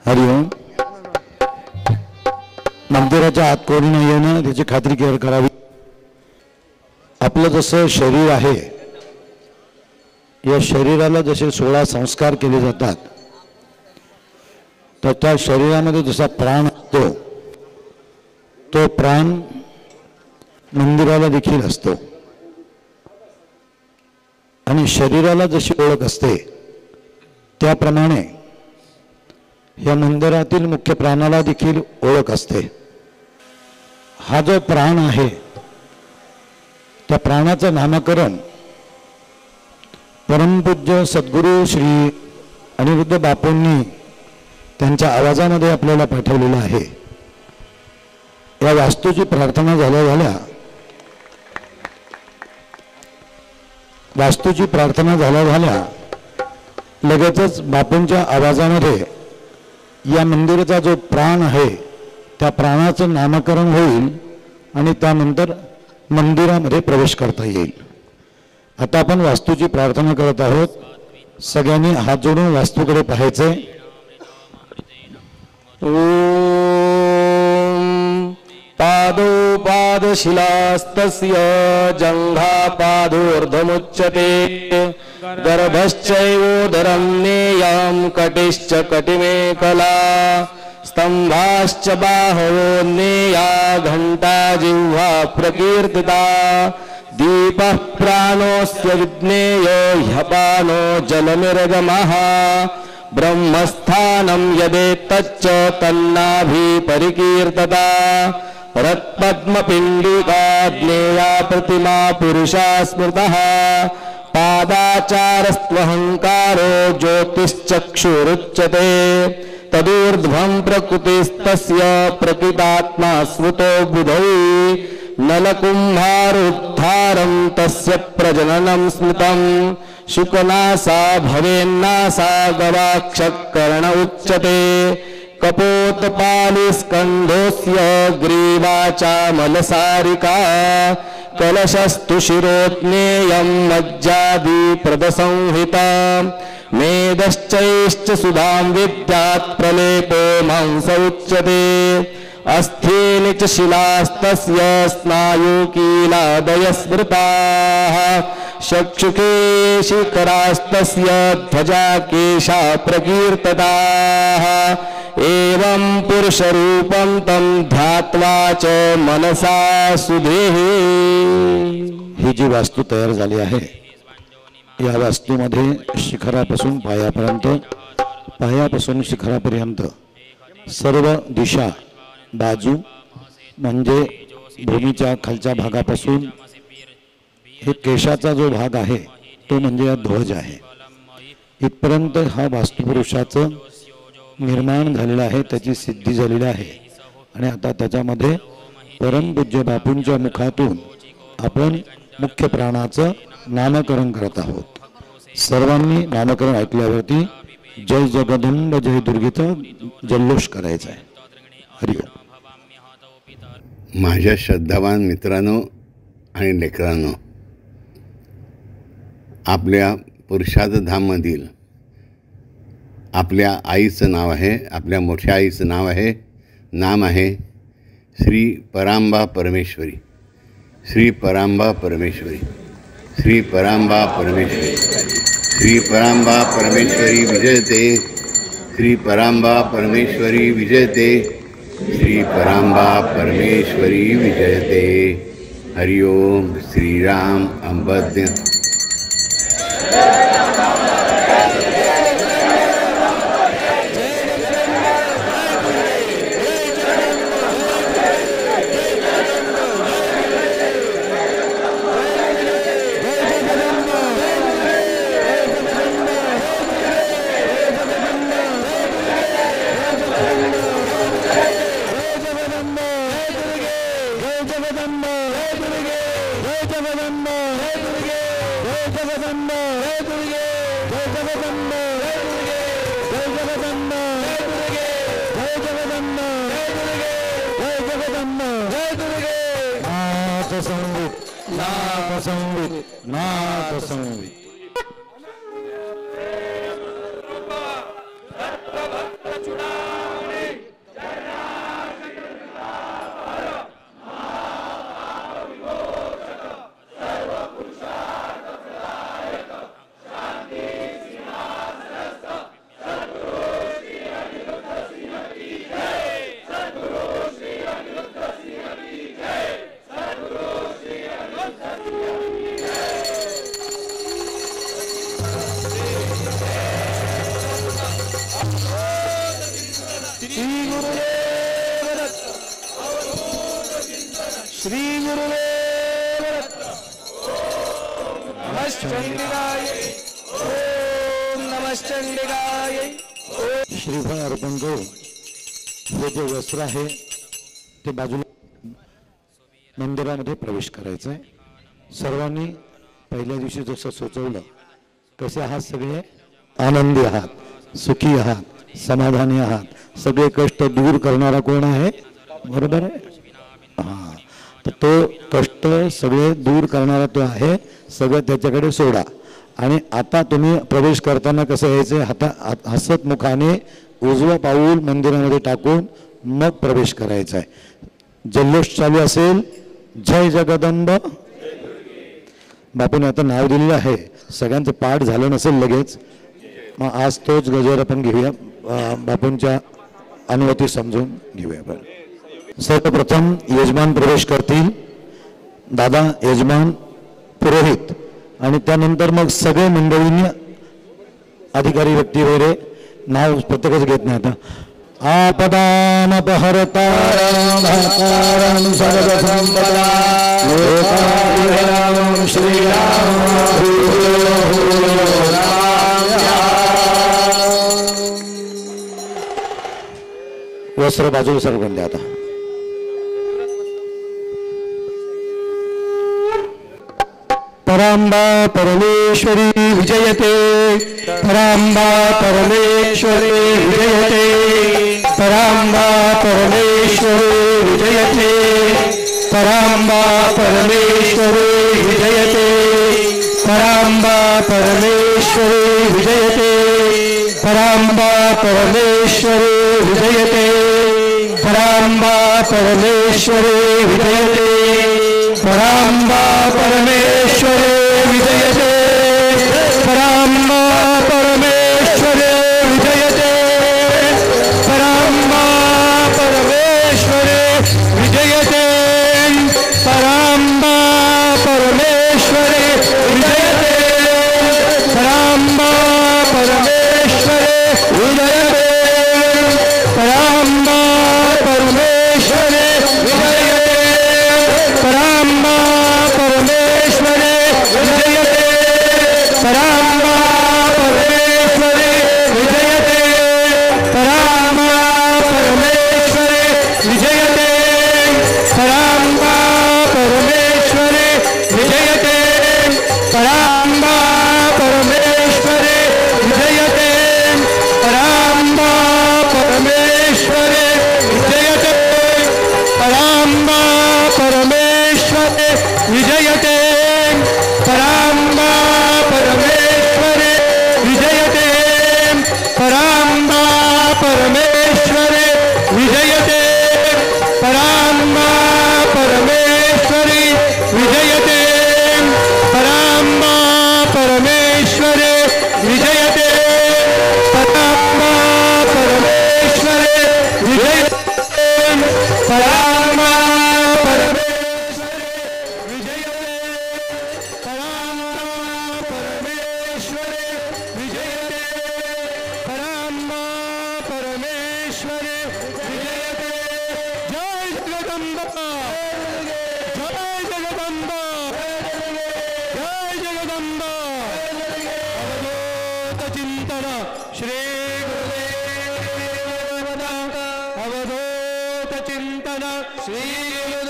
हरिओम. मंदिराच्या आत कोणी नाही आहे ना, त्याची खात्री करावी. आपलं जसं शरीर आहे, या शरीराला जसे 16 संस्कार केले जातात, तर त्या शरीरामध्ये जसा प्राण असतो, तो प्राण मंदिराला देखील असतो. आणि शरीराला जशी ओळख असते त्याप्रमाणे या मंदिरातील मुख्य प्राणाला देखील ओळख असते. हा जो प्राण आहे, त्या प्राणाचं नामकरण परमपूज्य सद्गुरू श्री अनिरुद्ध बापूंनी त्यांच्या आवाजामध्ये आपल्याला पाठवलेलं आहे. या वास्तूची प्रार्थना झाल्या लगेचच बापूंच्या आवाजामध्ये या मंदिराचा जो प्राण आहे त्या प्राणाचं नामकरण होईल आणि त्यानंतर मंदिरामध्ये प्रवेश करता येईल. आता आपण वास्तूची प्रार्थना करत आहोत. सगळ्यांनी हात जोडून वास्तूकडे पाहायचे. ओम पादोपादशिलास्तस्य जंघापादोर्धमुच्यते गर्भश्चैवोदरं नेयं कटिश्च कटिमेकला स्तंभाश्च बाहवो नेया घंटा जिह्वा प्रकीर्तिता दीपः प्राणोऽस्य विज्ञेयो ह्यपानो जलनिर्गमः ब्रह्मस्थानं यदेतच्च तन्नाभि परिकीर्तता रत्पद्मपिण्डिका ज्ञेया प्रतिमा पुरुषा स्मृतः पादाचारस्त्वहंकारो ज्योतिश्चक्षुरुच्यते तदूर्ध्वं प्रकृतिस्तस्य प्रकृतात्मा स्मृतो बुधौ नलकुम्भारोद्धारं तस्य प्रजननं स्मृतं शुकनासा भवेन्नासा गवाक्षकर्ण उच्यते कपोतपालिस्कन्धोऽस्य ग्रीवा चामलसारिका कलशस्तु शिरोज्ञेयं मज्जादिप्रदसंहिता मेदश्चैश्च सुधां विद्यात् प्रलेपो मांस उच्यते अस्थीनि च शिलास्तस्य स्नायुकीलादयः स्मृताः चक्षुषे शिखरास्तस्य ध्वजा केशा प्रकीर्तताः एवं पुरुषरूपं तं ध्यात्वा च मनसा सुधेहि. ही जी वास्तू तयार झाली आहे, या वास्तूमध्ये शिखरापासून पायापासून शिखरापर्यंत सर्व दिशा बाजू म्हणजे भूमीच्या खालच्या भागापासून हे केशाचा जो भाग आहे तो म्हणजे हा ध्वज आहे, इथपर्यंत हा वास्तुपुरुषाचं निर्माण झालेलं आहे, त्याची सिद्धी झालेली आहे. आणि आता त्याच्यामध्ये परमपूज्य बापूंच्या मुखातून आपण मुख्य प्राणाचं नामकरण करत आहोत. सर्वांनी नामकरण ऐकल्यावरती जय जगदंब जय दुर्गेचा जल्लोष करायचा आहे. हरिओम. माझ्या श्रद्धावान मित्रांनो आणि लेकरांनो, आपल्या पुरुषार्थ धाममधील आपल्या आईचं नाव आहे, आपल्या मोठ्या आईचं नाम आहे श्री परांबा परमेश्वरी. श्री परांबा परमेश्वरी, श्री परांबा परमेश्वरी, श्री परांबा परमेश्वरी विजयते. श्री परांबा परमेश्वरी विजयते. श्री परांबा परमेश्वरी विजयते. हरिओम. श्रीराम अंबज्ञ. नाथ संवित. भक्त चुडा श्री गुरुदेव दत्त श्री गुरुदेव दत्त नमश्चंडिकाय ओम नमश्चंडिकाय श्रीफळ अर्पण करून हे जे वस्त्र आहे ते बाजूला मंदिरामध्ये प्रवेश करायचा आहे. सर्वांनी पहिल्या दिवशी जसं सुचवलं कसे आहात सगळे? आनंदी आहात, सुखी आहात, समाधानी आहात. सगळे कष्ट दूर करणारा कोण आहे? बरोबर आहे. हां, तर तो कष्ट सगळे दूर करणारा तो आहे. सगळं त्याच्याकडे सोडा. आणि आता तुम्ही प्रवेश करताना कसं यायचं? हसत मुखाने उजवं पाऊल मंदिरामध्ये टाकून मग प्रवेश करायचा आहे. जल्लोष चालू असेल. जय जगदंब. बापूने आता नाव दिलेलं आहे. सगळ्यांचं पाठ झालं नसेल लगेच, मग आज तोच गजर आपण घेऊया. बापूंच्या अनुमती समजून घेऊया. आपण सर्वप्रथम यजमान प्रवेश करतील. दादा यजमान, पुरोहित, आणि त्यानंतर मग सगळे मंडळींनी, अधिकारी व्यक्ती वगैरे नाव प्रत्येकच घेत नाही. आता आपदामपहर्तारं सर्वसंपदां लोकाभिरामं श्रीराम वस्त्र बाजूला सरकून द्या. आता परांबा परमेश्वरी विजयते. परांबा परमेश्वरी विजयते. परांबा परमेश्वरी विजयते. परांबा परमेश्वरी विजयते. परांबा परमेश्वरी विजयते. परांबा परमेश्वरी विजयते. परांबा परमेश्वरी विजयते. परांबा परमेश्वरे विजयते. परांबा परमेश्वरे विजयते. परांबा परमेश्वरे विजयते. परांबा परमेश्वरे विजयते. परांबा परमेश्वरे विजयते. परांबा परमेश्वरे विजयते. परांबा परमेश्वरे विजयते. परांबा परमेश्वरे विजयते. परांबा परमेश्वरे विजयते. परांबा परमेश्वरे विजयते. परांबा परमेश्वरे विजयते. परांबा परमेश्वरे विजयते. परांबा परमेश्वरे विजयते. परांबा परमेश्वरे विजयते. परांबा परमेश्वरे विजयते. परांबा परमेश्वरी विजयते. परांबा परमेश्वरे विजयते. परांबा परमेश्वरे विजयते. परांबा श्री